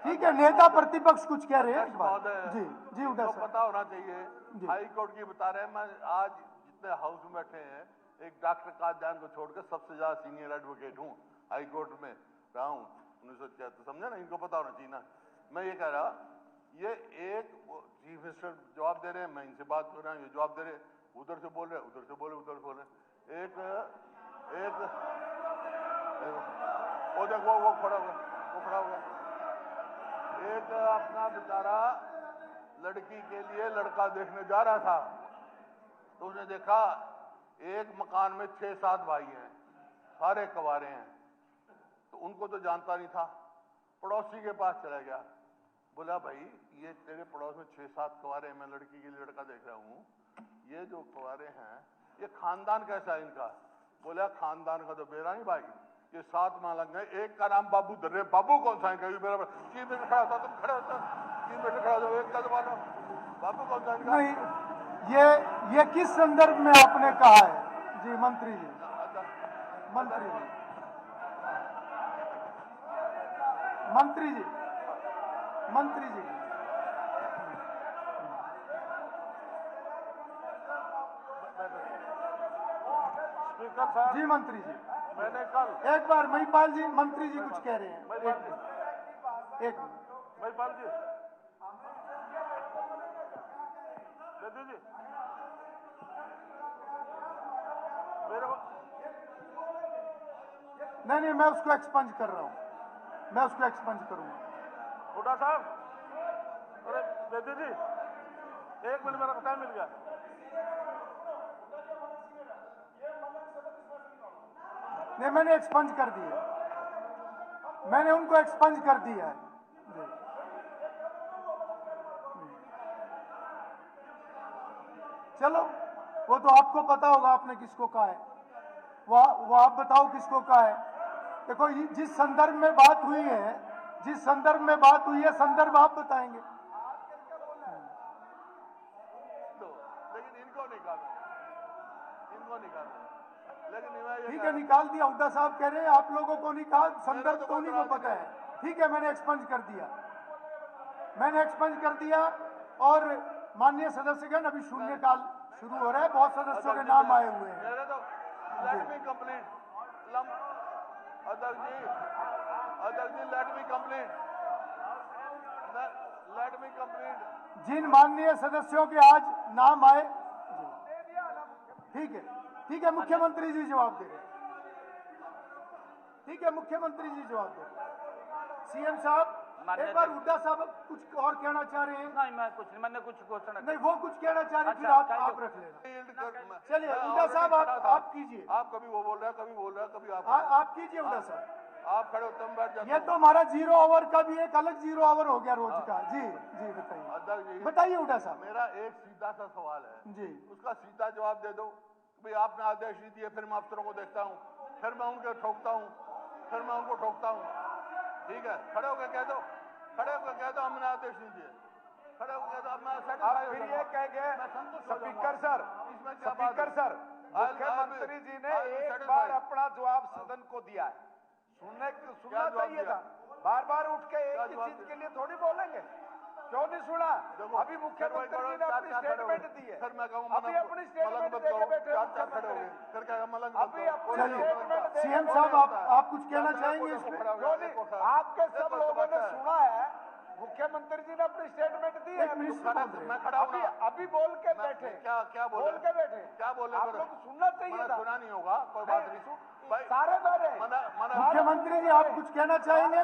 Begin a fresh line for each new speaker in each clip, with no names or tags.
ठीक है, नेता प्रतिपक्ष कुछ कह रहे हैं इस बार।
महोदय,
जी जी उदय
तो
सर,
पता होना चाहिए, हाई कोर्ट की बता रहे हैं। मैं आज जितने हाउस में बैठे हैं, एक डॉक्टर कादयान को छोड़कर सबसे ज्यादा सीनियर एडवोकेट हूँ, हाई कोर्ट में रहा हूँ 1976, समझे ना, इनको पता होना चाहिए ना। मैं ये कह रहा, ये एक चीफ मिनिस्टर जवाब दे रहे हैं, मैं इनसे बात कर रहा हूँ, ये जवाब दे रहे, उधर से बोल रहे, उधर से बोले, उधर से बोल रहे। एक वो देखो, वो खड़ा हुआ, वो खड़ा हुआ। एक अपना बेचारा लड़की के लिए लड़का देखने जा रहा था, तो उसने देखा एक मकान में 6-7 भाई हैं, सारे कवारे हैं, तो उनको तो जानता नहीं था। पड़ोसी के पास चला गया, बोला भाई ये तेरे पड़ोस में 6-7 कवारे हैं, मैं लड़की के लिए लड़का देख रहा हूँ, ये जो कवारे हैं ये खानदान कैसा है इनका? बोला खानदान का तो बेरा नहीं भाई, ये 7 माह लग गए, एक का नाम बाबू धर रहे, बाबू कौन सा है? कभी मेरा 3 मिनट खड़ा होता, तुम खड़े होता 3 मिनट खड़ा हो, एक का तो मानो बाबू कौन सा इनका?
नहीं, ये किस संदर्भ में आपने कहा है? जी मंत्री जी, मंत्री जी, मंत्री जी, मंत्री जी,
स्पीकर साहब
जी मंत्री जी,
मैंने कल
एक बार महिपाल जी, मंत्री जी कुछ कह रहे हैं, एक
महिपाल जी, बेदू जी, मेरे को
नहीं, मैं उसको एक्सपंज कर रहा हूँ, मैं उसको एक्सपंज करूंगा।
हुड्डा साहब, अरे बेदू जी, 1 मिनट मेरा टाइम मिल गया।
नहीं, मैंने एक्सपंज कर दिया, मैंने उनको एक्सपंज कर दिया है। चलो, वो तो आपको पता होगा आपने किसको कहा है, वो आप बताओ किसको कहा है। देखो जिस संदर्भ में बात हुई है, जिस संदर्भ में बात हुई है, संदर्भ आप बताएंगे।
लेकिन इनको नहीं कहा, इनको नहीं कहा, लेकिन
ठीक है, निकाल दिया। हुड्डा साहब कह रहे हैं आप लोगों को नहीं कहा, संदर्भ तो उन्हीं को पता है। ठीक है, मैंने एक्सपंज कर दिया, मैंने एक्सपंज कर दिया। और माननीय सदस्यगण, अभी शून्यकाल शुरू हो रहा है, बहुत सदस्यों के नाम आए हुए हैं।
मेरे तो लेट मी कंप्लीट, अध्यक्ष ji, let me complete, let me complete.
जिन माननीय सदस्यों के आज नाम आए, ठीक है, मुख्यमंत्री जी जवाब दे रहे हैं। ठीक है, मुख्यमंत्री जी जवाब दे रहे हैं। सीएम साहब, एक बार हुड्डा साहब कुछ और कहना चाह रहे हैं?
नहीं, मैं कुछ नहीं, मैंने कुछ घोषणा
नहीं, वो कुछ कहना चाह रहे हैं, फिर आप रख लेना। चलिए हुड्डा साहब, आप कीजिए।
आप कभी वो बोल रहे हैं, कभी बोल रहे हैं, कभी
आप कीजिए हुड्डा साहब।
आप खड़े हो, तुम बैठ जाते।
ये तो हमारा 0 ओवर का भी एक अलग 0 ओवर हो गया रोज का। जी जी, बताइए,
अध्यक्ष जी,
बताइए हुड्डा साहब।
मेरा एक सीधा सा सवाल है
जी,
उसका सीधा जवाब दे दो। भाई आपने आदेश नहीं दिए, फिर मैं अफसरों को देखता हूँ, फिर मैं उनको ठोकता हूँ, फिर मैं उनको ठोकता हूँ। ठीक है, खड़े होकर कह दो, खड़े होकर कह दो हमने आदेश नहीं दिए, खड़े होकर कह दो। अब मैं
फिर ये कह गए स्पीकर सर,
इसमें क्या बात
स्पीकर
है?
सर, मुख्यमंत्री जी ने एक बार अपना जवाब सदन को दिया है, सुनना चाहिए था। बार बार उठ के एक ही चीज के लिए थोड़ी बोलेंगे, क्यों नहीं सुना? अभी मुख्यमंत्री जी ने अपनी स्टेटमेंट दी है,
फिर मैं कहूँ
अभी अपनी स्टेटमेंट देके बैठे
फिर क्या मलंग
अभी अपनी स्टेटमेंट
सीएम साहब, आप कुछ कहना चाहेंगे इस पे?
क्यों नहीं? आपके सब लोगों ने सुना है, मुख्यमंत्री जी ने अपनी स्टेटमेंट दी है,
मैं खड़ा हूँ,
अभी बोल के बैठे,
क्या बोल
के बैठे,
क्या बोले?
आप लोग सुनना चाहिए था।
सुना नहीं होगा, कोई बात नहीं।
सारे बारे
मुख्यमंत्री जी, आप कुछ कहना चाहेंगे?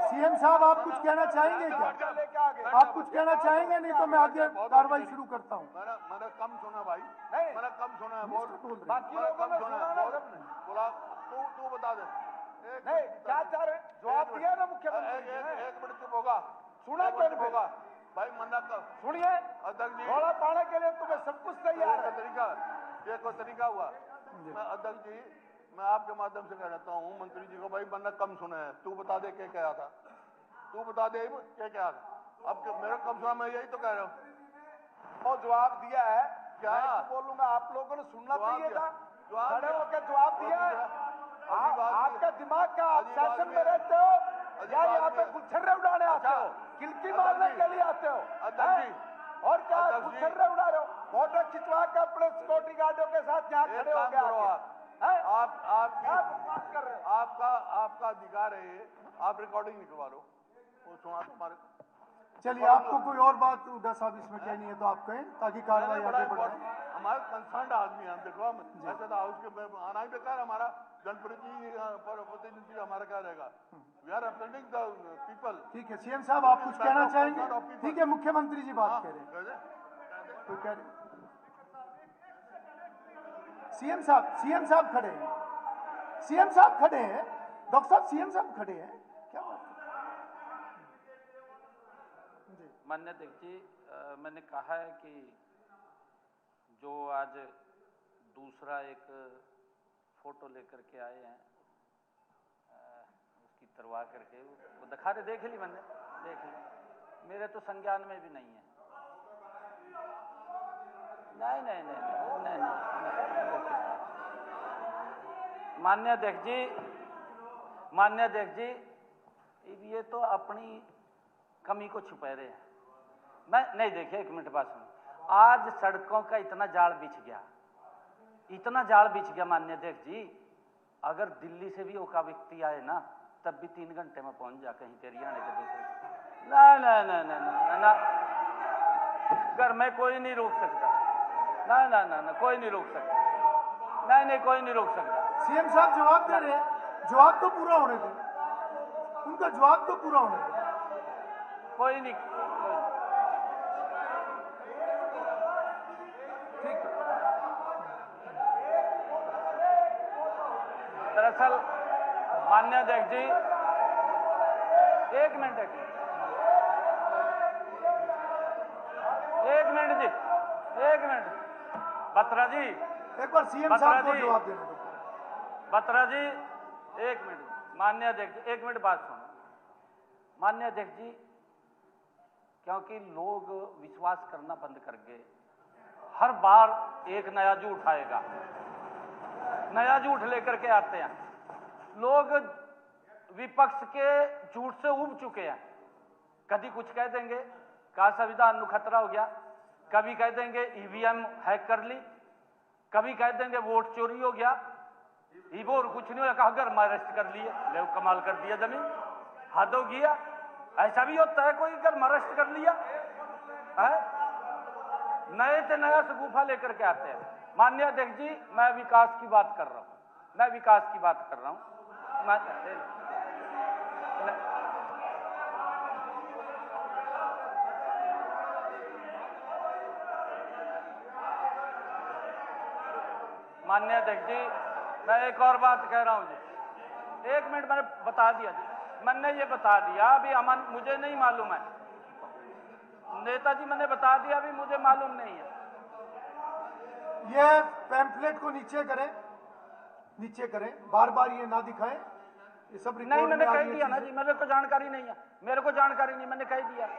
सीएम साहब, आप कुछ कहना चाहेंगे क्या? आप कुछ कहना चाहेंगे? नहीं तो मैं आगे कार्रवाई शुरू करता हूँ।
मैंने कम सुना भाई,
नहीं,
मैंने कम सुना है, बोल
बाकी लोगों ने सुना ना सबने।
बोला तू बता दे।
नहीं, क्या चाह रहे? जवाब दिया ना मुख्यमंत्री जी ने।
एक मिनट चुप होगा,
सुना कौन
होगा भाई? मन्ना कर
सुनिए,
अध्यक्ष जी,
रोड़ा पाने के लिए तुम्हें सब कुछ तैयार है।
तरीका, ये कोई तरीका हुआ? मैं अध्यक्ष जी, मैं आपके माध्यम से कह रहता हूँ मंत्री जी को, भाई मैंने कम सुना है, तू बता दे क्या क्या था, तू बता दे क्या क्या था। अब मेरा कम सुना, मैं यही तो कह रहा हूँ।
और जवाब दिया है
क्या?
मैं तो बोलूंगा आप लोगों ने सुनना चाहिए था, खड़े होकर
जवाब
जवाब दिया है। आपका दिमाग का आप शासन में रहते हो या ये किलकी मारने के लिए आते हो?
अध्यक्ष जी,
और क्या
अध्यक्ष जी,
गुस्से उड़ा रहे हो? फोटो खिंचवा के अपने सिक्योरिटी गार्डों के साथ यहाँ
एक
खड़े हो
काम
गए
करो
आके। हैं?
आपकी
क्या बकवास कर रहे हो?
आपका अधिकार है ये, आप रिकॉर्डिंग निकलवा लो, वो सुना दो हमारे को।
चलिए, आपको कोई और बात हुड्डा साहब इसमें कहनी है तो आप कहें, ताकि कार्रवाई आगे बढ़े।
हमारे कंसर्न आदमी हैं, देखो हम ऐसे तो हाउस के आना ही बेकार, हमारा जनप्रतिनिधि हमारा क्या रहेगा? We are representing the people.
ठीक है, सीएम साहब आप कुछ कहना चाहेंगे? ठीक है, मुख्यमंत्री जी बात कह रहे हैं, तो कह रहे सीएम साहब खड़े हैं, सीएम साहब खड़े हैं, डॉक्टर साहब सीएम साहब खड़े हैं, क्या बात है?
मान्य अध्यक्ष जी, मैंने कहा है कि जो आज दूसरा एक फोटो लेकर के आए हैं, उसकी तरवा करके वो दिखा रहे, देख ली मैंने, देख ली, मेरे तो संज्ञान में भी नहीं है। नहीं। मान्य अध्यक्ष जी, ये तो अपनी कमी को छुपा रहे हैं। मैं नहीं, देखिए एक मिनट बात सुनो, आज सड़कों का इतना जाल बिछ गया माननीय अध्यक्ष जी, अगर दिल्ली से भी ओका व्यक्ति आए ना, तब भी 3 घंटे में पहुंच जा कहीं के हरियाणा के दूसरे। ना, घर में कोई नहीं रोक सकता। ना, कोई नहीं रोक सकता। नहीं, कोई नहीं रोक सकता।
सीएम साहब जवाब दे रहे हैं, जवाब तो पूरा होने दें, उनका जवाब तो पूरा होने दें।
कोई नहीं।
ठीक है।
दरअसल माननीय अध्यक्ष जी, एक मिनट बत्रा जी,
एक बार सीएम साहब को जवाब देने दो।
बत्रा जी, एक मिनट। माननीय अध्यक्ष जी, एक मिनट बात सुनो। माननीय अध्यक्ष जी, क्योंकि लोग विश्वास करना बंद कर गए, हर बार एक नया झूठ आएगा, नया झूठ लेकर के आते हैं लोग। विपक्ष के झूठ से उब चुके हैं। कभी कुछ कह देंगे कहा संविधान को खतरा हो गया, कभी कह देंगे ईवीएम हैक कर ली, कभी कह देंगे वोट चोरी हो गया, वो कुछ नहीं हुआ, कहा घर में अरेस्ट कर लिए, ले कमाल कर दिया, जमीन हद हो गया। ऐसा भी होता है, कोई घर में अरेस्ट कर लिया है? नए से नया सगुफा लेकर के आते हैं। माननीय अध्यक्ष जी, मैं विकास की बात कर रहा हूं, माननीय अध्यक्ष जी, मैं एक और बात कह रहा हूं जी। एक मिनट, मैंने बता दिया जी, मैंने ये बता दिया अभी, अमन मुझे नहीं मालूम है नेताजी, मैंने बता दिया अभी, मुझे मालूम नहीं है।
ये पैम्फलेट को नीचे करें, बार बार ये ना दिखाएं, ये सब रिकॉर्ड
नहीं, मैंने
में आ
कह
रही है
दिया ना
चीजें।
जी, मेरे को जानकारी नहीं है, मैंने कह दिया जी।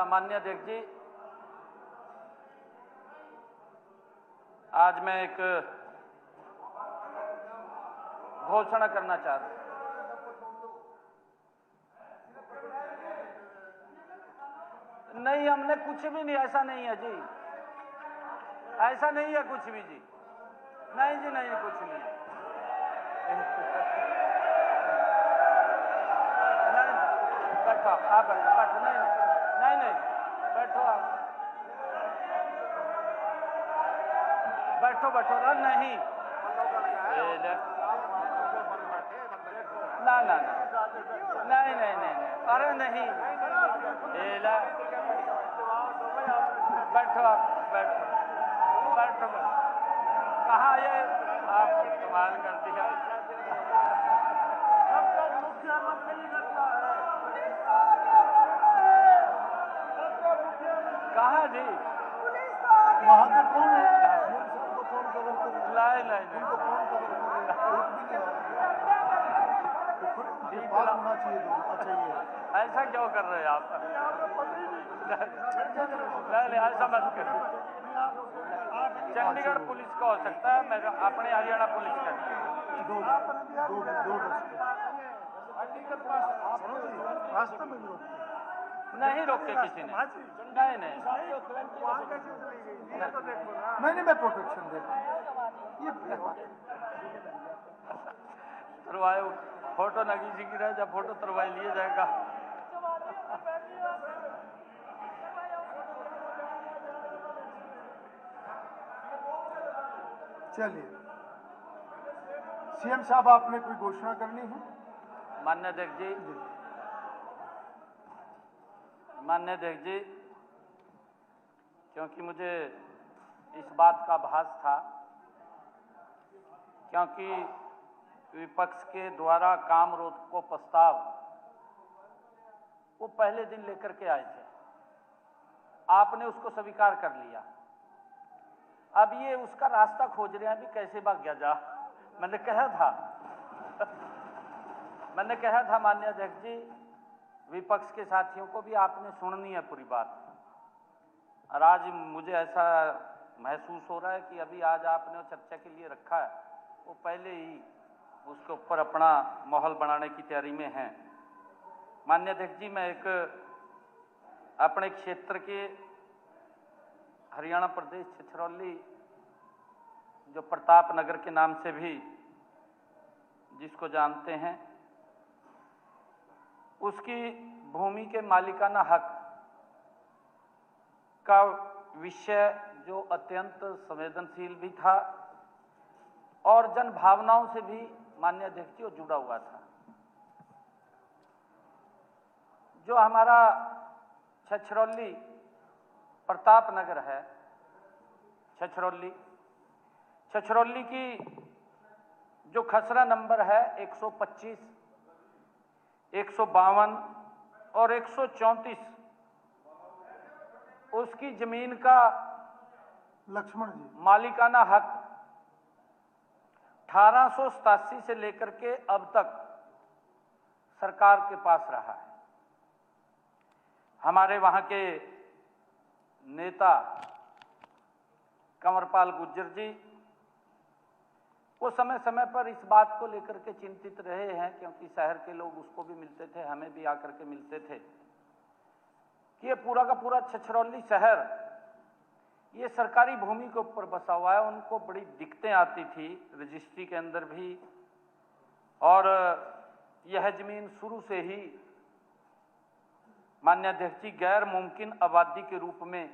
माननीय अध्यक्ष जी, आज मैं एक घोषणा करना चाह रहा हूं। नहीं, हमने कुछ भी नहीं, ऐसा नहीं है जी, ऐसा नहीं है कुछ भी जी, नहीं जी, नहीं, कुछ नहीं है। नहीं, बैठो आप, बैठो, नहीं, बैठो आप, बैठो ना, नहीं, नहीं, अरे नहीं, बैठो आप, बैठो, कहाँ ये आप इस्तेमाल कर दिया? कहाँ जी?
वहां पे कौन है? सीएम साहब को कौन कवर कर रहा है?
नहीं,
उनको कौन कवर कर रहा है? एक भी नहीं आ रहा है। पास होना चाहिए दोनों। अच्छा ये
ऐसा क्यों कर रहे हैं आप? नहीं, ऐसा मत करिए। चंडीगढ़ पुलिस का हो सकता है, मैं अपने हरियाणा पुलिस का नहीं।
दो रास्ते में भी रोकते
नहीं रोके किसी ने। नहीं नहीं
नहीं, मैं प्रोटेक्शन दे रहा हूँ। ये बात है।
तरवाए फोटो नगी जी की रहे, जब फोटो तरवाई लिए जाएगा।
चलिए सीएम साहब, आपने कोई घोषणा करनी है?
मान्य अध्यक्ष जी, मान्य अध्यक्ष जी, क्योंकि मुझे इस बात का आभास था, क्योंकि विपक्ष के द्वारा काम रोको प्रस्ताव वो पहले दिन लेकर के आए थे, आपने उसको स्वीकार कर लिया। अब ये उसका रास्ता खोज रहे हैं भी कैसे भाग गया जा। मैंने कहा था माननीय अध्यक्ष जी, विपक्ष के साथियों को भी आपने सुननी है पूरी बात। और आज मुझे ऐसा महसूस हो रहा है कि अभी आज आपने वो चर्चा के लिए रखा है, वो पहले ही उसके ऊपर अपना माहौल बनाने की तैयारी में हैं। माननीय अध्यक्ष जी, मैं एक अपने क्षेत्र के हरियाणा प्रदेश छछरौली, जो प्रताप नगर के नाम से भी जिसको जानते हैं, उसकी भूमि के मालिकाना हक का विषय जो अत्यंत संवेदनशील भी था और जन भावनाओं से भी माननीय अध्यक्ष जी जुड़ा हुआ था। जो हमारा छछरौली प्रताप नगर है, छछरौली की जो खसरा नंबर है 125, 152 और 134, उसकी जमीन का
लक्ष्मण जी
मालिकाना हक 1887 से लेकर के अब तक सरकार के पास रहा है। हमारे वहां के नेता कंवरपाल गुर्जर जी वो समय समय पर इस बात को लेकर के चिंतित रहे हैं, क्योंकि शहर के लोग उसको भी मिलते थे, हमें भी आकर के मिलते थे, कि ये पूरा का पूरा छछरौली शहर ये सरकारी भूमि के ऊपर बसा हुआ है। उनको बड़ी दिक्कतें आती थी रजिस्ट्री के अंदर भी, और यह जमीन शुरू से ही माननीय अध्यक्ष जी गैर मुमकिन आबादी के रूप में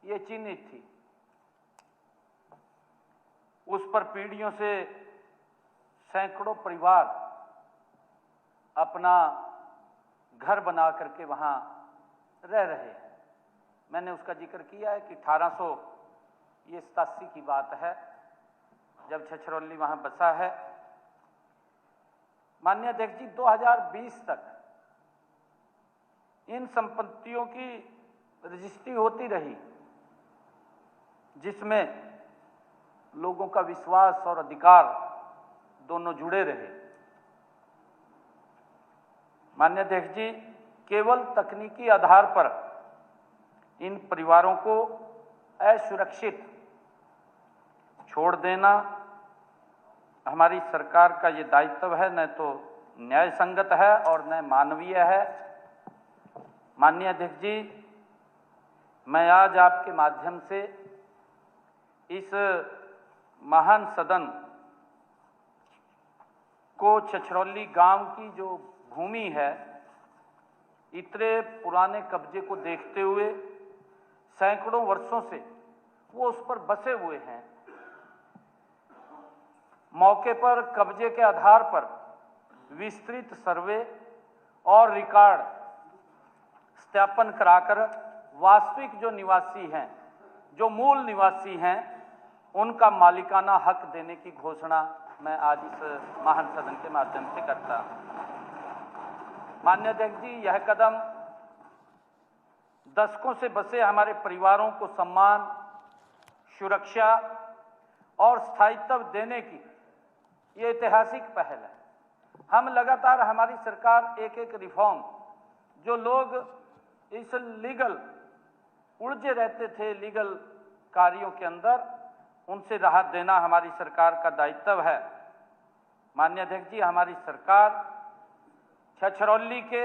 ये चिन्हित थी। उस पर पीढ़ियों से सैकड़ों परिवार अपना घर बना करके वहां रह रहे हैं। मैंने उसका जिक्र किया है कि 1887 की बात है जब छछरौली वहां बसा है। माननीय अध्यक्ष जी 2020 तक इन संपत्तियों की रजिस्ट्री होती रही, जिसमें लोगों का विश्वास और अधिकार दोनों जुड़े रहे। माननीय अध्यक्ष जी, केवल तकनीकी आधार पर इन परिवारों को असुरक्षित छोड़ देना हमारी सरकार का ये दायित्व है, न तो न्याय संगत है और न मानवीय है। माननीय अध्यक्ष जी, मैं आज आपके माध्यम से इस महान सदन को छछरौली गांव की जो भूमि है, इतने पुराने कब्जे को देखते हुए सैकड़ों वर्षों से वो उस पर बसे हुए हैं, मौके पर कब्जे के आधार पर विस्तृत सर्वे और रिकॉर्ड सत्यापन कराकर वास्तविक जो निवासी हैं, जो मूल निवासी हैं, उनका मालिकाना हक देने की घोषणा मैं आज इस महान सदन के माध्यम से करता हूं। माननीय अध्यक्ष जी, यह कदम दशकों से बसे हमारे परिवारों को सम्मान, सुरक्षा और स्थायित्व देने की ये ऐतिहासिक पहल है। हम लगातार, हमारी सरकार एक एक रिफॉर्म, जो लोग इस लीगल उलझे रहते थे लीगल कार्यों के अंदर, उनसे राहत देना हमारी सरकार का दायित्व है। माननीय अध्यक्ष जी, हमारी सरकार छछरौली के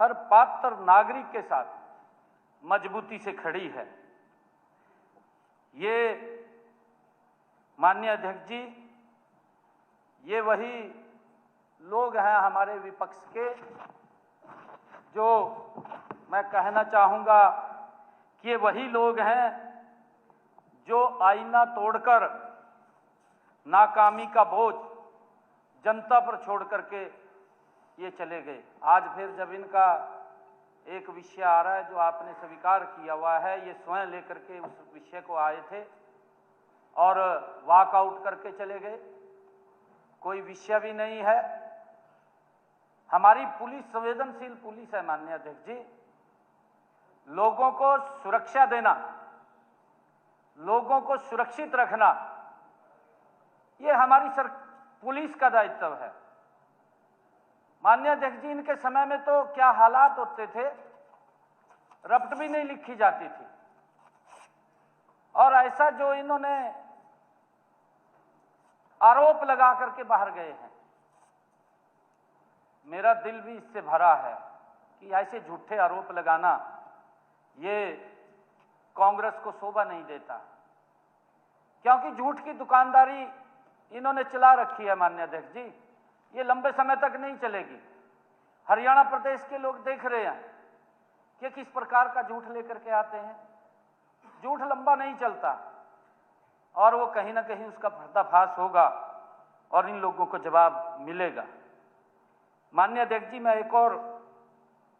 हर पात्र नागरिक के साथ मजबूती से खड़ी है। ये माननीय अध्यक्ष जी, ये वही लोग हैं हमारे विपक्ष के, जो मैं कहना चाहूंगा कि ये वही लोग हैं जो आईना तोड़कर नाकामी का बोझ जनता पर छोड़ करके ये चले गए। आज फिर जब इनका एक विषय आ रहा है जो आपने स्वीकार किया हुआ है, ये स्वयं लेकर के उस विषय को आए थे और वॉकआउट करके चले गए। कोई विषय भी नहीं है। हमारी पुलिस संवेदनशील पुलिस है माननीय अध्यक्ष जी। लोगों को सुरक्षा देना, लोगों को सुरक्षित रखना, ये हमारी पुलिस का दायित्व है। माननीय अध्यक्ष जी, इनके समय में तो क्या हालात होते थे, रपट भी नहीं लिखी जाती थी। और ऐसा जो इन्होंने आरोप लगा करके बाहर गए हैं, मेरा दिल भी इससे भरा है कि ऐसे झूठे आरोप लगाना ये कांग्रेस को शोभा नहीं देता, क्योंकि झूठ की दुकानदारी इन्होंने चला रखी है माननीय अध्यक्ष जी। ये लंबे समय तक नहीं चलेगी। हरियाणा प्रदेश के लोग देख रहे हैं कि किस प्रकार का झूठ लेकर के आते हैं। झूठ लंबा नहीं चलता और वो कहीं ना कहीं उसका पर्दाफाश होगा और इन लोगों को जवाब मिलेगा। माननीय अध्यक्ष जी, मैं एक और